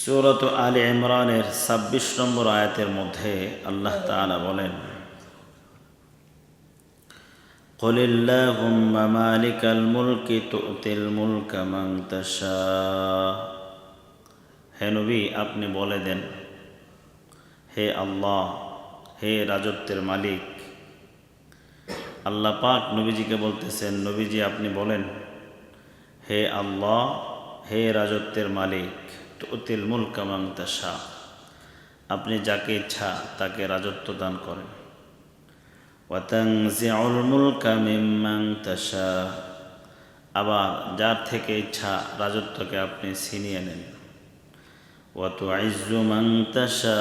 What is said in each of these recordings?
সূরাত আলে ইমরানের ২৬ নম্বর আয়াতের মধ্যে আল্লাহ তাআলা বলেন, কুলিল্লাহুম্মা মালিকাল মুলকি তু'তিল মুলকা মান তাশা। হে নবী, আপনি বলে দেন, হে আল্লাহ, হে রাজত্বের মালিক। আল্লাহ পাক নবীজিকে বলতেছেন, নবীজি আপনি বলেন, হে আল্লাহ, হে রাজত্বের মালিক, তু'তিল মুলকা মান তাশা, আপনি যাকে ইচ্ছা তাকে রাজত্ব দান করেন। ওয়া তানজিউল মুলকা মিম্মান তাশা, আবার যার থেকে ইচ্ছা রাজত্বকে আপনি ছিনিয়ে নেন। ওয়া তুইজ্জু মান তাশা,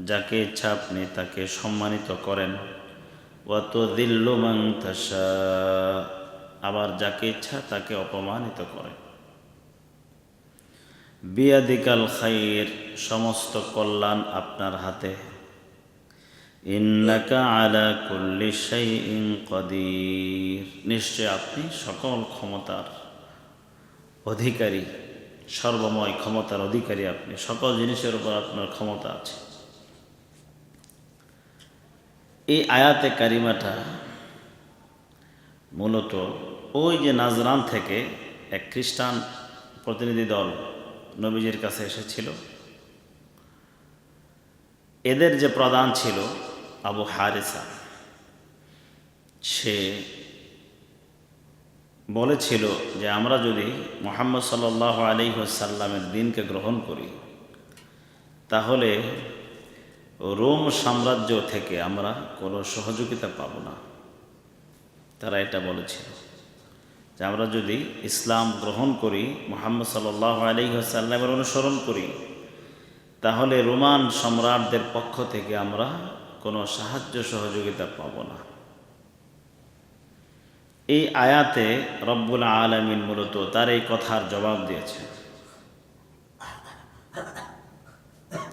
যাকে ইচ্ছা আপনি তাকে সম্মানিত করেন। ওয়া তুযিল্লু মান তাশা, আবার যাকে ইচ্ছা তাকে অপমানিত করেন। বিয়াদিকাল খাইর, সমস্ত কল্যাণ আপনার হাতে। ইন্নাকা আলা কুল্লি শাইইন কাদির, নিশ্চয় আপনি সকল ক্ষমতার অধিকারী, সর্বময় ক্ষমতার অধিকারী আপনি, সকল জিনিসের উপর আপনার ক্ষমতা আছে। এই আয়াতে কারিমাটা মূলত ওই যে নাজরান থেকে এক খ্রিস্টান প্রতিনিধি দল নবীজির কাছে এসেছিল, এদের যে প্রধান ছিল আবু হারিসা, সে বলেছিল যে আমরা যদি মুহাম্মদ সাল্লাল্লাহু আলাইহি ওয়াসাল্লামের দ্বীনকে গ্রহণ করি, তাহলে রোম সাম্রাজ্য থেকে আমরা কোনো সহযোগিতা পাব না। তারা এটা বলেছিল যে আমরা যদি ইসলাম গ্রহণ করি, মুহাম্মদ সাল্লাল্লাহু আলাইহি ওয়াসাল্লামের অনুসরণ করি, তাহলে রোমান সম্রাটদের পক্ষ থেকে আমরা কোনো সাহায্য সহযোগিতা পাব না। এই আয়াতে রব্বুল আলামিন মূলত তার এই কথার জবাব দিয়েছে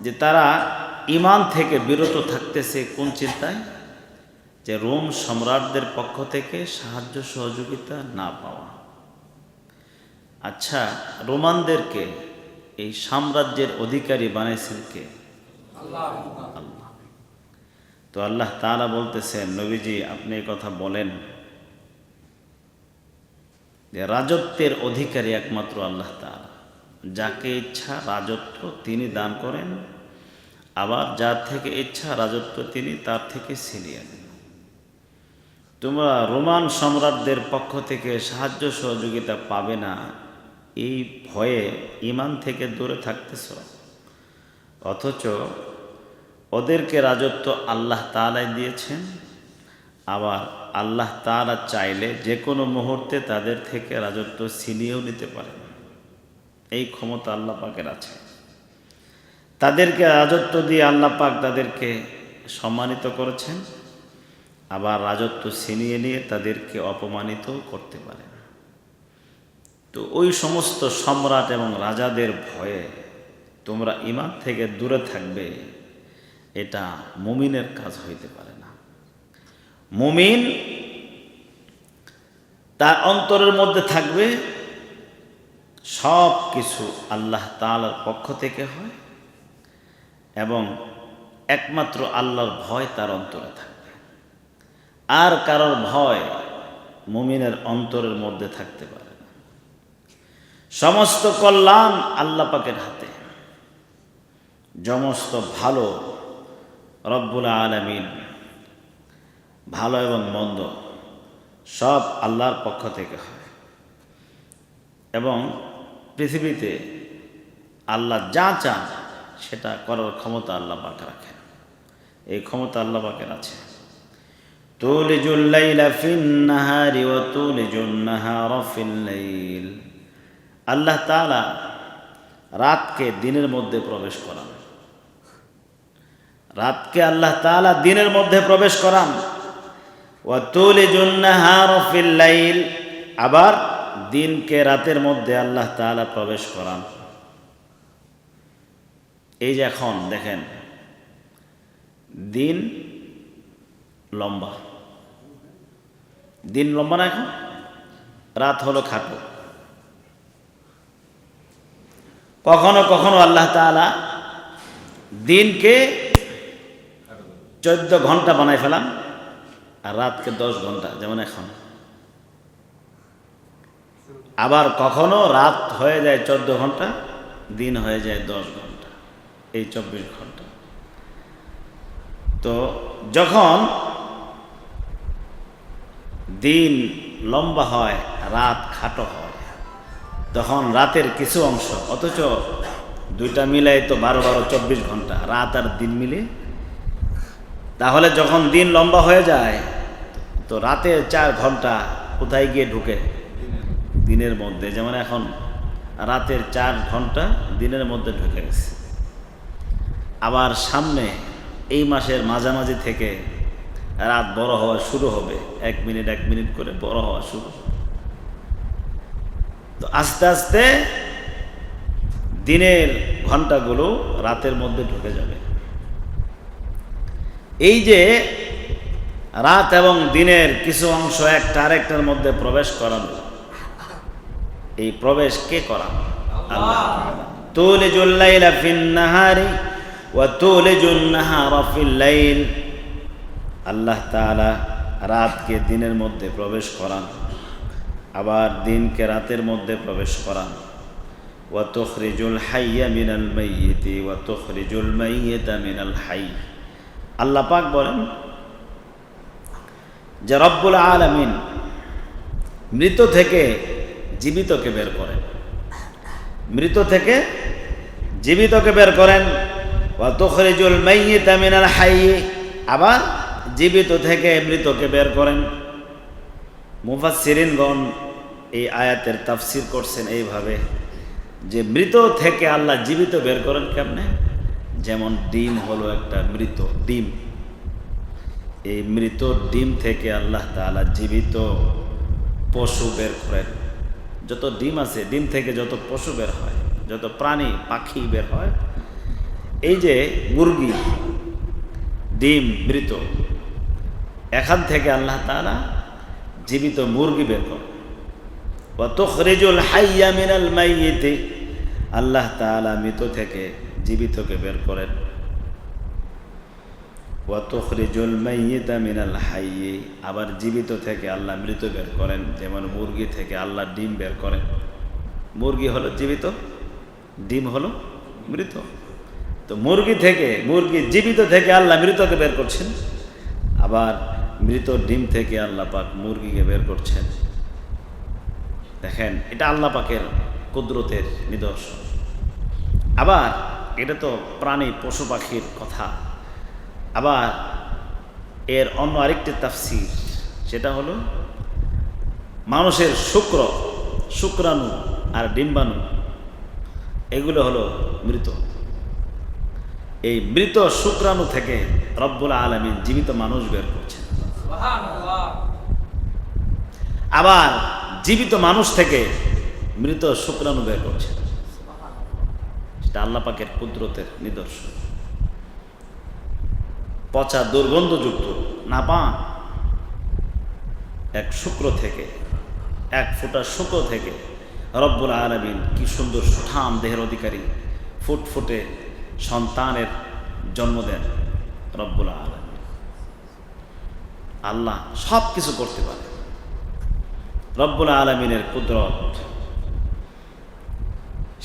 যে তারা ঈমান থেকে বিরত থাকতেছে কোন চিন্তায়, যে রোম সম্রাটদের পক্ষ থেকে সাহায্য সহযোগিতা না পাওয়া। আচ্ছা, রোমানদেরকে এই সাম্রাজ্যের অধিকারী বানাইছেন কে? আল্লাহ। তো আল্লাহ তাআলা বলতেছেন, নবীজি আপনি এই কথা বলেন যে রাজত্বের অধিকারী একমাত্র আল্লাহ তাআলা, যাকে ইচ্ছা রাজত্ব তিনি দান করেন, আবার যার থেকে ইচ্ছা রাজত্ব তিনি তার থেকে ছিনিয়ে নেন। তোমরা রোমান সম্রাটদের পক্ষ থেকে সাহায্য সহযোগিতা পাবে না, এই ভয়ে ঈমান থেকে দূরে থাকতেছ, অথচ ওদেরকে রাজত্ব আল্লাহ তাআলাই দিয়েছেন। আবার আল্লাহ তাআলা চাইলে যে কোনো মুহূর্তে তাদের থেকে রাজত্ব ছিনিয়েও নিতে পারেন। এই ক্ষমতা আল্লাহ পাকের আছে। তাদেরকে রাজত্ব দিয়ে আল্লাহ পাক তাদেরকে সম্মানিত করেছেন, আবার রাজত্ব ছিনিয়ে নিয়ে তাদেরকে অপমানিত করতে পারেন। তো ওই সমস্ত সম্রাট এবং রাজাদের ভয়ে তোমরা ঈমান থেকে দূরে থাকবে, এটা মুমিনের কাজ হইতে পারে না। মুমিন তার অন্তরের মধ্যে থাকবে সব কিছু আল্লাহ তাআলার পক্ষ থেকে হয়, এবং একমাত্র আল্লাহর ভয় তার অন্তরে থাকবে। আর কারোর ভয় মুমিনের অন্তরের মধ্যে থাকতে পারে না। সমস্ত কল্যাণ আল্লাহ পাকের হাতে, সমস্ত ভালো রব্বুল আলামিন, ভালো এবং মন্দ সব আল্লাহর পক্ষ থেকে হয়, এবং পৃথিবীতে আল্লাহ যা চান সেটা করার ক্ষমতা আল্লাহ পাক রাখেন। এই ক্ষমতা আল্লাহ পাকের আছে। তুলিজুল লাইলা ফিন নাহারি ওয়া তুলিজুন নাহারা ফিল লাইল, আল্লাহ তাআলা রাতকে দিনের মধ্যে প্রবেশ করান, রাতকে আল্লাহ তাআলা দিনের মধ্যে প্রবেশ করান। ওয়া তুলিজুন নাহারা ফিল লাইল, আবার দিনকে রাতের মধ্যে আল্লাহ তাআলা প্রবেশ করান। এই যে এখন দেখেন, দিন লম্বা, দিন লম্বা না, এখন রাত হলো খাটো। কখনো কখনো আল্লাহ তাআলা দিনকে 14 ঘন্টা বানাই ফেলাম আর রাতকে 10 ঘন্টা, যেমন এখন। আবার কখনো রাত হয়ে যায় 14 ঘন্টা, দিন হয়ে যায় 10 ঘন্টা, এই 24 ঘন্টা। তো যখন দিন লম্বা হয়, রাত খাটো হয়, তখন রাতের কিছু অংশ, অথচ দুইটা মিলাই তো 12 24 ঘন্টা, রাত আর দিন মিলে। তাহলে যখন দিন লম্বা হয়ে যায়, তো রাতের 4 ঘন্টা কোথায় গিয়ে ঢুকে? দিনের মধ্যে। যেমন এখন রাতের 4 ঘন্টা দিনের মধ্যে ঢুকে গেছে। আবার সামনে এই মাসের মাঝামাঝি থেকে রাত বড় হওয়া শুরু হবে, 1 মিনিট 1 মিনিট করে বড় হওয়া শুরু হবে। তো আস্তে আস্তে দিনের ঘন্টাগুলো রাতের মধ্যে ঢুকে যাবে। এই যে রাত এবং দিনের কিছু অংশ একটা আরেকটার মধ্যে প্রবেশ করানো, এই প্রবেশ কে করা? আল্লাহ। তুলিজুল লাইলা ফিন নাহারি ওয়া তুলিজুন নাহারা ফিল লাইল। আল্লাহ তাআলা রাতকে দিনের মধ্যে প্রবেশ করান, আবার দিনকে রাতের মধ্যে প্রবেশ করান। ওয়া তুখরিজুল হাইয়া মিনাল মাইয়িতি ওয়া তুখরিজুল মাইয়িতা মিনাল হাই। আল্লাহ পাক বলেন যে রব্বুল আলামিন মৃত থেকে জীবিতকে বের করেন, মৃত থেকে জীবিতকে বের করেন। ওয়া তুখরিজুল মাইয়িতা মিনাল হাই, আবার জীবিত থেকে মৃতকে বের করেন। মুফাসসিরিনগণ এই আয়াতের তাফসীর করছেন এইভাবে যে মৃত থেকে আল্লাহ জীবিত বের করেন কেমনে? যেমন ডিম হলো একটা মৃত ডিম, এই মৃত ডিম থেকে আল্লাহ তাআলা জীবিত পশু বের করেন। যত ডিম আছে, ডিম থেকে যত পশু বের হয়, যত প্রাণী পাখি বের হয়, এই যে মুরগি ডিম মৃত, এখান থেকে আল্লাহ তাআলা জীবিত মুরগি বের করেন। ওয়া তুখরিজুল হাইয়া মিনাল মাইয়িতি, আল্লাহ তাআলা মৃত থেকে জীবিতকে বের করেন। ওয়া তুখরিজুল মাইয়িতা মিনাল হাইয়ি, আবার জীবিত থেকে আল্লাহ মৃত বের করেন। যেমন মুরগি থেকে আল্লাহ ডিম বের করেন। মুরগি হলো জীবিত, ডিম হলো মৃত। তো মুরগি জীবিত থেকে আল্লাহ মৃতকে বের করছেন, আবার মৃত ডিম থেকে আল্লাহ পাক মুরগিকে বের করছেন। দেখেন, এটা আল্লাহ পাকের কুদরতের নিদর্শন। আবার এটা তো প্রাণী পশু পাখির কথা। আবার এর অন্য আরেকটি তাফসীর, সেটা হলো মানুষের শুক্রাণু আর ডিম্বাণু, এগুলো হলো মৃত। এই মৃত শুক্রাণু থেকে রব্বুল আলামিন জীবিত মানুষ বের করছেন। আবার জীবিত মানুষ থেকে মৃত শুক্রাণু বের করছেন। সেটা আল্লাহ পাকের কুদরতের নিদর্শন। পচা দুর্গন্ধযুক্ত নাপাক এক শুক্র থেকে, এক ফোঁটা শুক্র থেকে রব্বুল আলামিন কি সুন্দর সুঠাম দেহের অধিকারী ফুটফুটে সন্তানের জন্ম দেন রব্বুল আলামিন। আল্লাহ সব কিছু করতে পারে। রব্বুল আলামিনের কুদরত,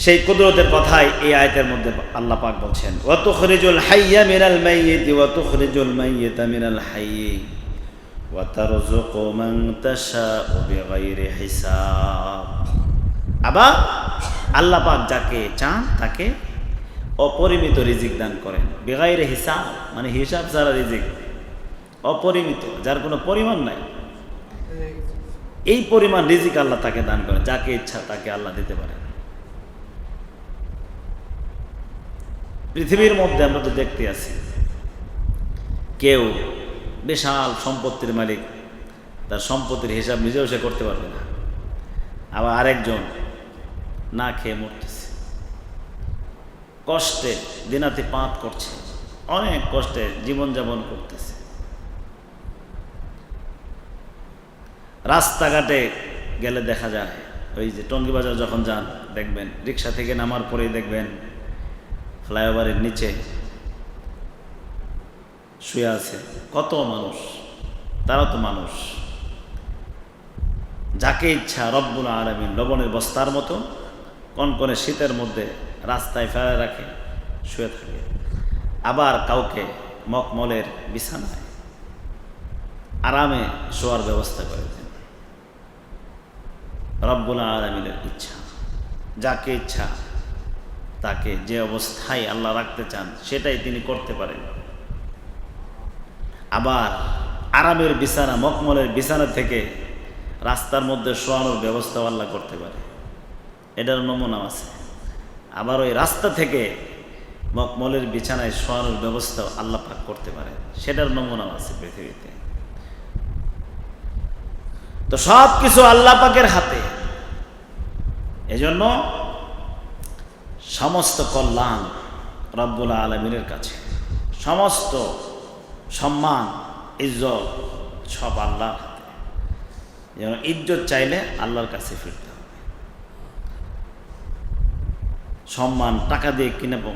সেই কুদরতের কথাই এই আয়াতের মধ্যে আল্লাহ পাক বলছেন, ওয়া তুখরিজুল হাইয়া মিনাল মাইয়িতি ওয়া তুখরিজুল মাইয়িতা মিনাল হাইয়ি ওয়া তারযুকু মান তাশাউ বিগাইরি হিসাব। আবার আল্লাহ পাক যাকে চান তাকে অপরিমিত রিজিক দান করেন। বিগাইরি হিসাব মানে হিসাব ছাড়া রিজিক, অপরিমিত, যার কোনো পরিমাণ নাই। এই পরিমাণ রিজিক আল্লাহ তাকে দান করেন, যাকে ইচ্ছা তাকে আল্লাহ দিতে পারেন। পৃথিবীর মধ্যে আমরা তো দেখতে আছি, কেউ বিশাল সম্পত্তির মালিক, তার সম্পত্তির হিসাব নিজেও সে করতে পারবে না। আবার আরেকজন না খেয়ে মরতেছে, কষ্টে দিনাতি পাত করছে, অনেক কষ্টে জীবনযাপন করতেছে। রাস্তাঘাটে গেলে দেখা যায় ওই যে টঙ্গী বাজার যখন যান দেখবেন রিক্সা থেকে নামার পরেই দেখবেন ফ্লাইওভারের নিচে শুয়ে আছে কত মানুষ, তারা তো মানুষ। যাকে ইচ্ছা রব্বুল আলামিন লবণের বস্তার মতো কনকনে শীতের মধ্যে রাস্তায় ফেলে রাখে, শুয়ে থাকে। আবার কাউকে মখমলের বিছানায় আরামে শোয়ার ব্যবস্থা করে দেন। রব্বুল আলামিনের ইচ্ছা, যাকে ইচ্ছা তাকে যে অবস্থায় আল্লাহ রাখতে চান সেটাই তিনি করতে পারেন। আবার আরামের বিছানা, মখমলের বিছানা থেকে রাস্তার মধ্যে শোয়ানোর ব্যবস্থাও আল্লাহ করতে পারে, এটার নমুনা আছে। আবার ওই রাস্তা থেকে মখমলের বিছানায় শোয়ানোর ব্যবস্থাও আল্লাহ পাক করতে পারে, সেটার নমুনাও আছে পৃথিবীতে। তো সব কিছু আল্লাহ পাকের হাতে। এজন্য সমস্ত কল্যাণ রব্বুল আলামিনের কাছে, সমস্ত সম্মান ইজ্জত সব আল্লাহর হাতে। যেন ইজ্জত চাইলে আল্লাহর কাছে ফিরতে হবে। সম্মান টাকা দিয়ে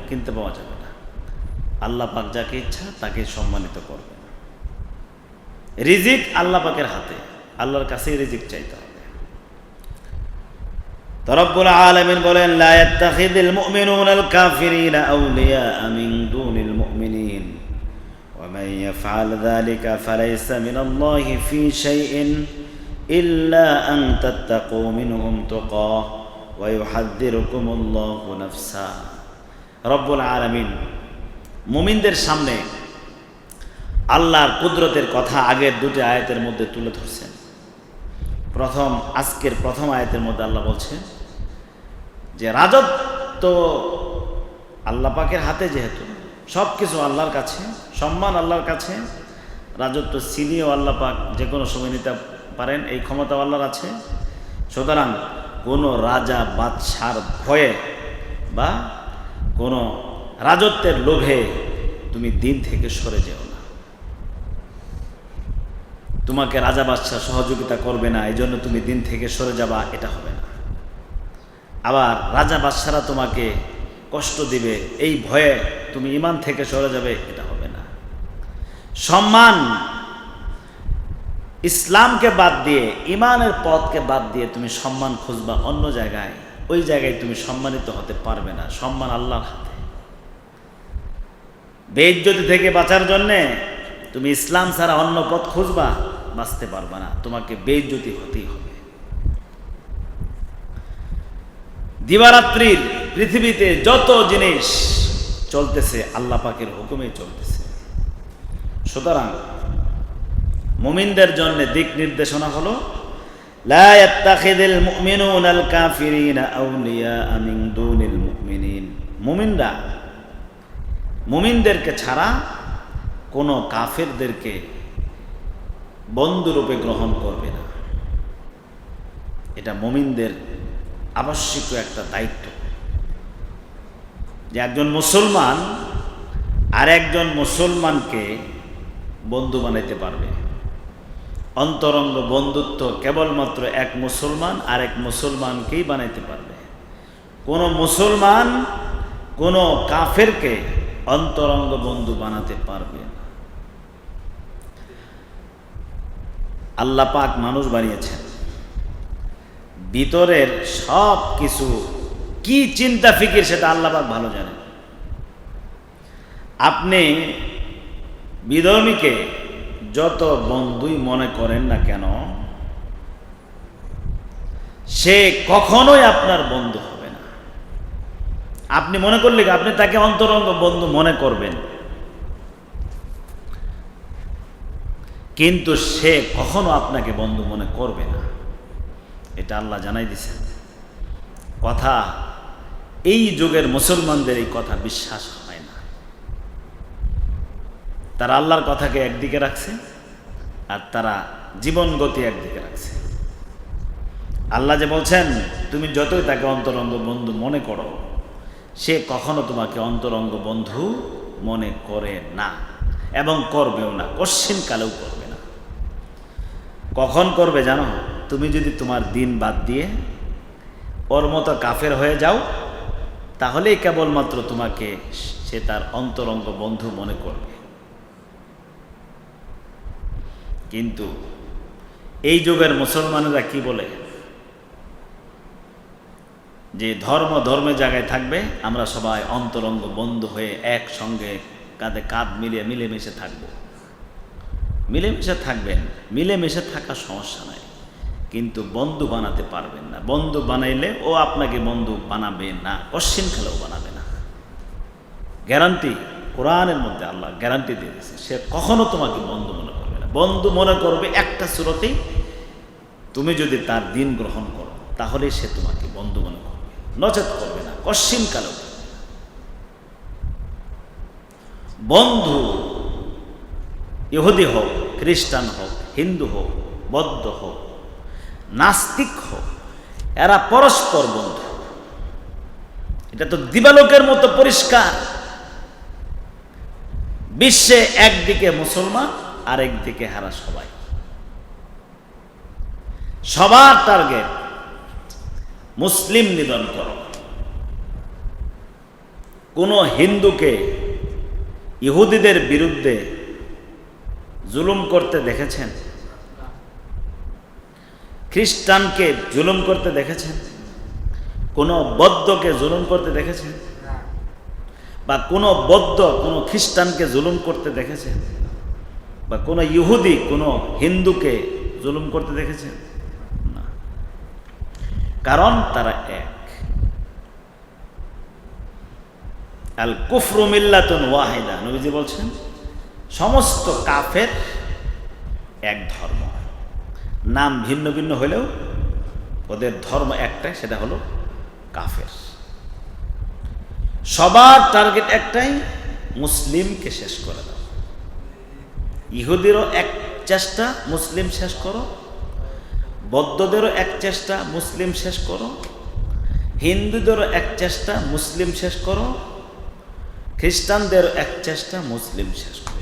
কিনতে পাওয়া যাবে না। আল্লাহ পাক যাকে ইচ্ছা তাকে সম্মানিত করবে। রিজিক আল্লাহ পাকের হাতে, আল্লাহর কাছেই রিজিক চাইতে হবে। তো রব্বুল আলামিন বলেন, লা ইয়াত্তাখিযুল মুমিনুনাল কাফিরিনা আউলিয়া মিন দুনিল মুমিনিন ওয়া মান ইয়াফআল যালিকা ফালাইসা মিনাল্লাহি ফি শাইইন ইল্লা আন তাত্তাকু মিনহুম তুকা ওয়া ইউহাযযিরুকুমুল্লাহু নাফসা। রব্বুল আলামিন মুমিনদের সামনে আল্লাহর কুদরতের কথা আগের দুটি আয়াতের মধ্যে তুলে ধরছেন। আজকের প্রথম আয়াতের মধ্যে আল্লাহ বলছেন যে রাজত্ব আল্লাহ পাকের হাতে, যেহেতু সব কিছু আল্লাহর কাছে, সম্মান আল্লাহর কাছে, রাজত্ব ছিনিয়েও আল্লাহ পাক যে কোনো সময় নিতে পারেন, এই ক্ষমতা আল্লাহর আছে। সুতরাং কোনো রাজা বাদশার ভয়ে বা কোনো রাজত্বের লোভে তুমি দিন থেকে সরে যেও না। তোমাকে রাজা বাদশাহ সহযোগিতা করবে না, এই জন্য তুমি দিন থেকে সরে যাবা, এটা হবে না। আবার রাজা বাদশারা তোমাকে কষ্ট দিবে, এই ভয়ে তুমি ঈমান থেকে সরে যাবে, এটা হবে না। সম্মান ইসলামকে বাদ দিয়ে, ঈমানের পথকে বাদ দিয়ে তুমি সম্মান খুঁজবা অন্য জায়গায়, ওই জায়গায় তুমি সম্মানিত হতে পারবে না। সম্মান আল্লাহর হাতে। বেইজ্জতি থেকে বাঁচার জন্যে তুমি ইসলাম ছাড়া অন্য পথ খুঁজবা, বাঁচতে পারবা না, তোমাকে বেইজ্জতি হতেই হবে। দিবারাত্রির পৃথিবীতে যত জিনিস চলতেছে আল্লাহ পাকের হুকুমে চলতেছে। সুতরাং মুমিনদের জন্য দিক নির্দেশনা হলো, লা ইয়াত্তাখিযুল মুমিনুনাল কাফিরিনা আউলিয়া মিন দুনিল মুমিনিন। মুমিনরা মুমিনদেরকে ছাড়া কোনো কাফেরদেরকে বন্ধুরূপে গ্রহণ করবে না। এটা মুমিনদের আবশ্যক একটা দায়িত্ব, যে একজন মুসলমান আর একজন মুসলমানকে বন্ধু বানাইতে পারবে। অন্তরঙ্গ বন্ধুত্ব কেবলমাত্র এক মুসলমান আর এক মুসলমানকেই বানাইতে পারবে। কোনো মুসলমান কোনো কাফেরকে অন্তরঙ্গ বন্ধু বানাতে পারবে না। আল্লাহ পাক মানুষ বানিয়েছেন, ভিতরের সব কিছু কি চিন্তা ফিকির সেটা আল্লাহ পাক ভালো জানেন। আপনি বিধর্মীকে যত বন্ধুই মনে করেন না কেন, সে কখনোই আপনার বন্ধু হবে না। আপনি মনে করলে আপনি তাকে অন্তরঙ্গ বন্ধু মনে করবেন, কিন্তু সে কখনো আপনাকে বন্ধু মনে করবে না। এটা আল্লাহ জানাই দিয়েছেন। কথা এই যুগের মুসলমানদের এই কথা বিশ্বাস হয় না। তারা আল্লাহর কথাকে একদিকে রাখছে আর তারা জীবন গতি একদিকে রাখছে। আল্লাহ যে বলছেন তুমি যতই তাকে অন্তরঙ্গ বন্ধু মনে করো, সে কখনো তোমাকে অন্তরঙ্গ বন্ধু মনে করে না এবং করবেও না, কশ্চিন কালেও করবে না। কখন করবে জানো? তুমি যদি তোমার দিন বাদ দিয়ে ওর মতো কাফের হয়ে যাও, তাহলেই কেবলমাত্র তোমাকে সে তার অন্তরঙ্গ বন্ধু মনে করবে। কিন্তু এই যুগের মুসলমানেরা কি বলে যে ধর্মের জায়গায় থাকবে, আমরা সবাই অন্তরঙ্গ বন্ধু হয়ে একসঙ্গে কাঁধে কাঁধ মিলিয়ে মিলেমিশে থাকবো। মিলেমিশে থাকবেন, মিলেমিশে থাকা সমস্যা নাই, কিন্তু বন্ধু বানাতে পারবেন না। বন্ধু বানাইলে ও আপনাকে বন্ধু বানাবে না, কশ্চিন কালেও বানাবে না। গ্যারান্টি কোরআনের মধ্যে আল্লাহ গ্যারান্টি দিয়ে দিয়েছে, সে কখনো তোমাকে বন্ধু মনে করবে না। বন্ধু মনে করবে একটা সুরতেই, তুমি যদি তার দিন গ্রহণ করো তাহলে সে তোমাকে বন্ধু মনে করবে, নচেত করবে না, কশ্চিন কালেও। বন্ধু ইহুদি হোক, খ্রিস্টান হোক, হিন্দু হোক, বৌদ্ধ হোক, নাস্তিক হোক, এরা পরস্পর বন্ধু। এটা তো দিবালোকের মতো পরিষ্কার। বিশ্বে একদিকে মুসলমান, আরেকদিকে হারা সবাই। সবার টার্গেট মুসলিম নিধন করো। কোন হিন্দুকে ইহুদিদের বিরুদ্ধে জুলুম করতে দেখেছেন? খ্রিস্টানকে জুলুম করতে দেখেছেন? কোন বৌদ্ধকে জুলুম করতে দেখেছেন? বা কোন বৌদ্ধ কোন খ্রিস্টানকে জুলুম করতে দেখেছেন? বা কোন ইহুদি কোন হিন্দুকে জুলুম করতে দেখেছেন? না, কারণ তারা এক। আল কুফরু মিল্লাতুন ওয়াহিদা, নবীজি বলছেন সমস্ত কাফের এক ধর্ম, নাম ভিন্ন ভিন্ন হলেও ওদের ধর্ম একটাই, সেটা হলো কাফের। সবার টার্গেট একটাই, মুসলিমকে শেষ করে দাও। ইহুদিরও এক চেষ্টা মুসলিম শেষ করো, বৌদ্ধদেরও এক চেষ্টা মুসলিম শেষ করো, হিন্দুদেরও এক চেষ্টা মুসলিম শেষ করো, খ্রিস্টানদেরও এক চেষ্টা মুসলিম শেষ করো।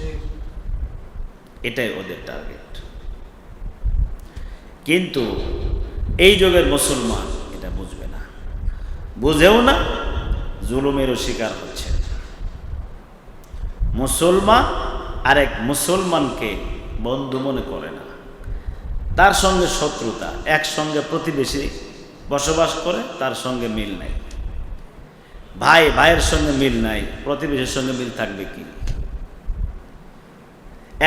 এটাই ওদের টার্গেট। কিন্তু এই যুগের মুসলমান এটা বুঝবে না, বুঝেও না, জুলুমেরও শিকার হচ্ছে। মুসলমান আরেক মুসলমানকে বন্ধু মনে করে না, তার সঙ্গে শত্রুতা। একসঙ্গে প্রতিবেশী বসবাস করে, তার সঙ্গে মিল নাই। ভাই ভাইয়ের সঙ্গে মিল নাই, প্রতিবেশীর সঙ্গে মিল থাকবে কি?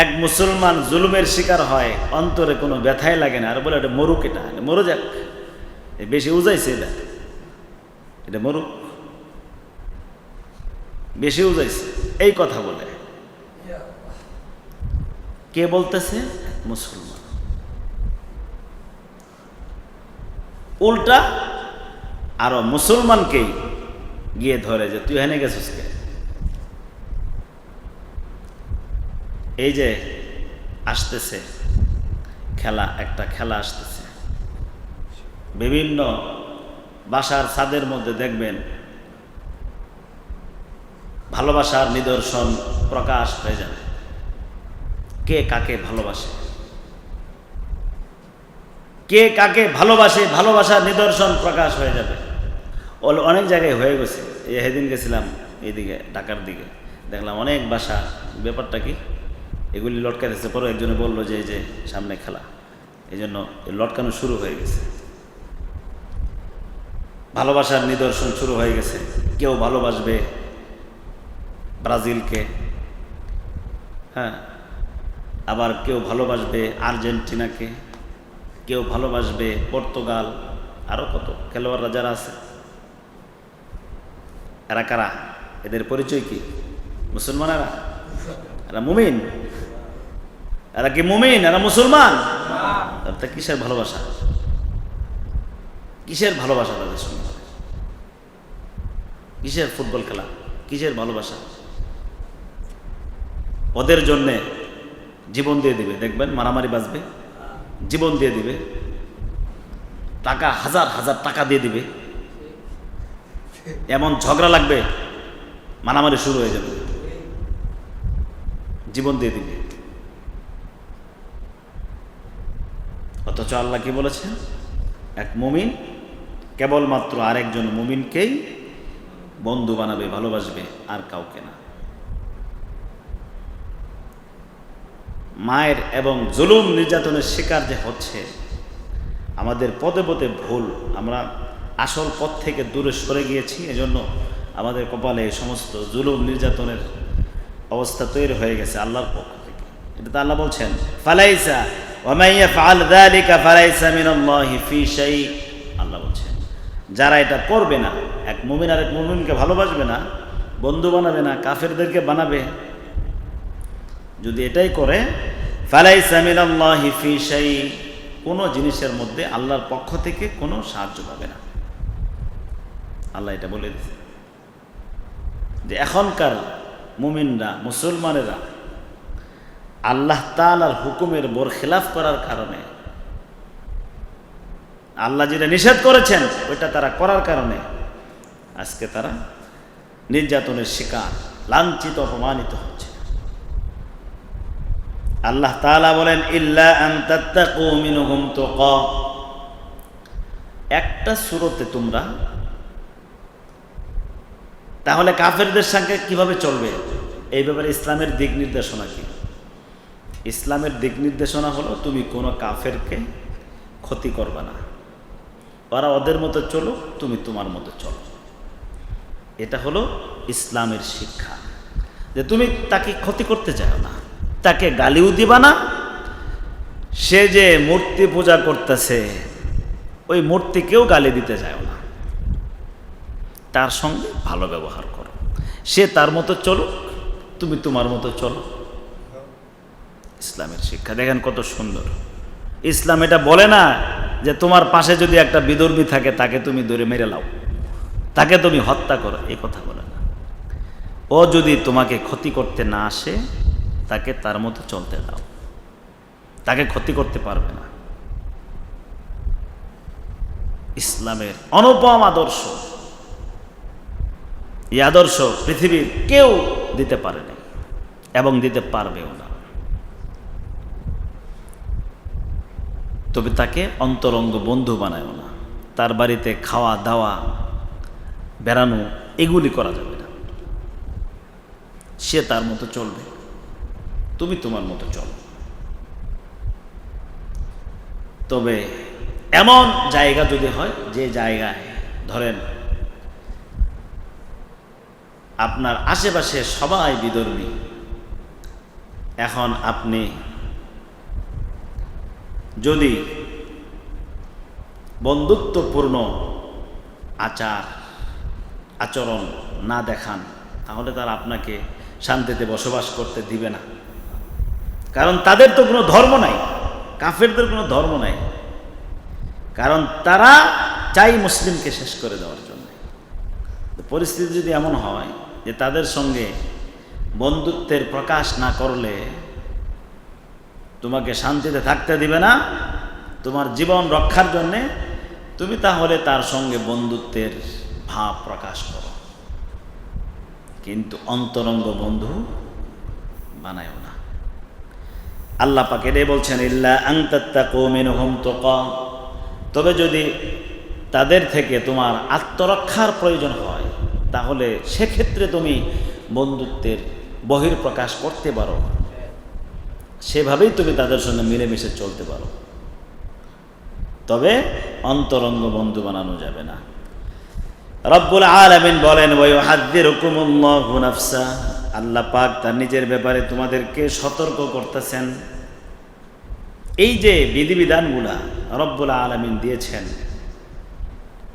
এক মুসলমান জুলুমের শিকার হয়, অন্তরে কোনো ব্যথাই লাগে না, আর বলে এটা মরুক, এটা মরু যাক, বেশি উজাইছে, এটা মরুক, বেশি উজাইছে, এই কথা বলে। কে বলতেছে? মুসলমান। উল্টা আরো মুসলমানকেই গিয়ে ধরে যে তুই হেনে গেছিস কে? এই যে আসতেছে খেলা, একটা খেলা আসতেছে, বিভিন্ন বাসার ছাদের মধ্যে দেখবেন ভালোবাসার নিদর্শন প্রকাশ হয়ে যাবে। কে কাকে ভালোবাসে, কে কাকে ভালোবাসে, ভালোবাসার নিদর্শন প্রকাশ হয়ে যাবে। অনেক জায়গায় হয়ে গেছে। এই সেদিন গেছিলাম এইদিকে ঢাকার দিকে, দেখলাম অনেক বাসা, ব্যাপারটা কি, এগুলি লটকাতেছে। পরে একজনে বললো যে এই যে সামনে খেলা, এই জন্য লটকানো শুরু হয়ে গেছে, ভালোবাসার নিদর্শন শুরু হয়ে গেছে। কেউ ভালোবাসবে ব্রাজিলকে, হ্যাঁ, আবার কেউ ভালোবাসবে আর্জেন্টিনাকে, কেউ ভালোবাসবে পর্তুগাল, আরও কত খেলোয়াড়রা যারা আছে। এরা কারা? এদের পরিচয় কি? মুসলমানেরা? এরা মুমিন? এরা কি মুমিন? এরা মুসলমান? তা কিসের ভালোবাসা? কিসের ভালোবাসা তাদের সঙ্গে? কিসের ফুটবল খেলা? কিসের ভালোবাসা? ওদের জন্যে জীবন দিয়ে দিবে, দেখবেন মারামারি বাজবে, জীবন দিয়ে দিবে, টাকা হাজার হাজার টাকা দিয়ে দিবে, এমন ঝগড়া লাগবে, মারামারি শুরু হয়ে যাবে, জীবন দিয়ে দিবে। অথচ আল্লাহ কি বলেছেন? এক মুমিন কেবলমাত্র আরেকজন মুমিনকেই বন্ধু বানাবে, ভালোবাসবে, আর কাউকে না। মায়ের এবং জুলুম নির্যাতনের শিকার যে হচ্ছে, আমাদের পদে পদে ভুল, আমরা আসল পথ থেকে দূরে সরে গিয়েছি, এজন্য আমাদের কপালে এই সমস্ত জুলুম নির্যাতনের অবস্থা তৈরি হয়ে গেছে আল্লাহর পক্ষ থেকে। এটা তো আল্লাহ বলছেন, ফালাইসা ওয়া মান ইয়াফআল যালিকা ফালাইসা মিনাল্লাহি ফি শাই। আল্লাহ বলছেন যারা এটা করবে না, এক মুমিন আর এক মুমিনকে ভালোবাসবে না, বন্ধু বানাবে না, কাফেরদেরকে বানাবে, যদি এটাই করে, ফালাইসা মিনাল্লাহি ফি শাই, কোনো জিনিসের মধ্যে আল্লাহর পক্ষ থেকে কোনো সাহায্য পাবে না। আল্লাহ এটা বলে দিয়েছে যে এখনকার মুমিনরা, মুসলমানেরা আল্লাহ তাআলার হুকুমের বরখিলাফ করার কারণে, আল্লাহ যেটা নিষেধ করেছেন ওইটা তারা করার কারণে আজকে তারা নির্যাতনের শিকার, লাঞ্ছিত, অপমানিত হচ্ছে। আল্লাহ তাআলা বলেন, ইল্লা আন তাত্তাকু মিনহুম তুকা। একটা সূরাতে তোমরা তাহলে কাফেরদের সঙ্গে কিভাবে চলবে, এই ব্যাপারে ইসলামের দিক নির্দেশনা কি? ইসলামের দিক নির্দেশনা হলো তুমি কোনো কাফেরকে ক্ষতি করবে না, ওরা ওদের মতো চলো, তুমি তোমার মতো চলো। এটা হলো ইসলামের শিক্ষা, যে তুমি তাকে ক্ষতি করতে চাও না, তাকে গালিও দিবা না। সে যে মূর্তি পূজা করতেছে ওই মূর্তিকেও গালি দিতে চাও না, তার সঙ্গে ভালো ব্যবহার করো। সে তার মতো চলো, তুমি তোমার মতো চলো। ইসলামের শিক্ষা দেখেন কত সুন্দর। ইসলাম এটা বলে না যে তোমার পাশে যদি একটা বিধর্মী থাকে তাকে তুমি ধরে মেরে লাও, তাকে তুমি হত্যা করো, এই কথা বলে না। ও যদি তোমাকে ক্ষতি করতে না আসে তাকে তার মতো চলতে দাও, তাকে ক্ষতি করতে পারবে না। ইসলামের অনুপম আদর্শ, এই আদর্শ পৃথিবীর কেউ দিতে পারে না এবং দিতে পারবেও না। তবে তাকে অন্তরঙ্গ বন্ধু বানায়ও না, তার বাড়িতে খাওয়া দাওয়া, বেড়ানো, এগুলি করা যাবে না। সে তার মতো চলবে, তুমি তোমার মতো চলো। তবে এমন জায়গা যদি হয় যে জায়গায় ধরেন আপনার আশেপাশে সবাই বিধর্মী, এখন আপনি যদি বন্ধুত্বপূর্ণ আচরণ না দেখান, তাহলে তারা আপনাকে শান্তিতে বসবাস করতে দিবে না। কারণ তাদের তো কোনো ধর্ম নাই, কাফেরদের কোনো ধর্ম নাই, কারণ তারা চাই মুসলিমকে শেষ করে দেওয়ার জন্য। পরিস্থিতি যদি এমন হয় যে তাদের সঙ্গে বন্ধুত্বের প্রকাশ না করলে তোমাকে শান্তিতে থাকতে দিবে না, তোমার জীবন রক্ষার জন্যে তুমি তাহলে তার সঙ্গে বন্ধুত্বের ভাব প্রকাশ করো, কিন্তু অন্তরঙ্গ বন্ধু বানায়ও না। আল্লাহ পাক এটাই বলছেন, ইল্লা আন তাত্তাকু মিনহুম তুকা। তবে যদি তাদের থেকে তোমার আত্মরক্ষার প্রয়োজন হয় তাহলে সেক্ষেত্রে তুমি বন্ধুত্বের বহির্প্রকাশ করতে পারো, সেভাবেই তুমি তাদের সঙ্গে মিলেমিশে চলতে পারো। তবে অন্তরঙ্গ বন্ধু বানানো যাবে না। রব্বুল আলামিন বলেন, ওয়া ইউহাযযিরুকুমুল্লাহু নাফসা। আল্লাহ পাক তার নিজের ব্যাপারে তোমাদেরকে সতর্ক করতেছেন। এই যে বিধিবিধানগুলা রব্বুল আলামিন দিয়েছেন,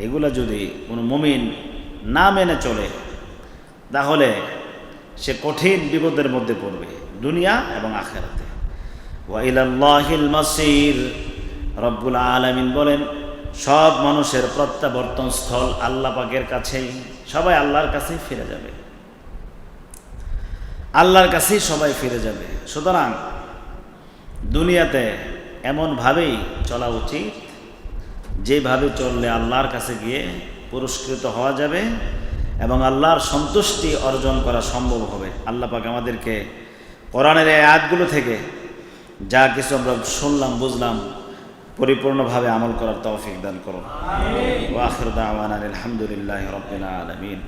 এগুলা যদি কোনো মুমিন না মেনে চলে তাহলে সে কঠিন বিপদের মধ্যে পড়বে, দুনিয়া এবং আখিরাতে। ওয়া ইলাল্লাহিল মাসির। রব্বুল আলামিন বলেন, সব মানুষের প্রত্যাবর্তন স্থল আল্লাহ পাকের কাছেই, সবাই আল্লাহর কাছেই ফিরে যাবে, আল্লাহর কাছেই সবাই ফিরে যাবে। সুতরাং দুনিয়াতে এমনভাবেই চলা উচিত যেভাবে চললে আল্লাহর কাছে গিয়ে পুরস্কৃত হওয়া যাবে এবং আল্লাহর সন্তুষ্টি অর্জন করা সম্ভব হবে। আল্লাহ পাক আমাদেরকে কোরআনের এই আয়াতগুলো থেকে যা কিছু আমরা শুনলাম, বুঝলাম, পরিপূর্ণভাবে আমল করার তৌফিক দান করুন। ওয়া আখিরু দাওয়ানা আলহামদুলিল্লাহি রাব্বিল আলামিন।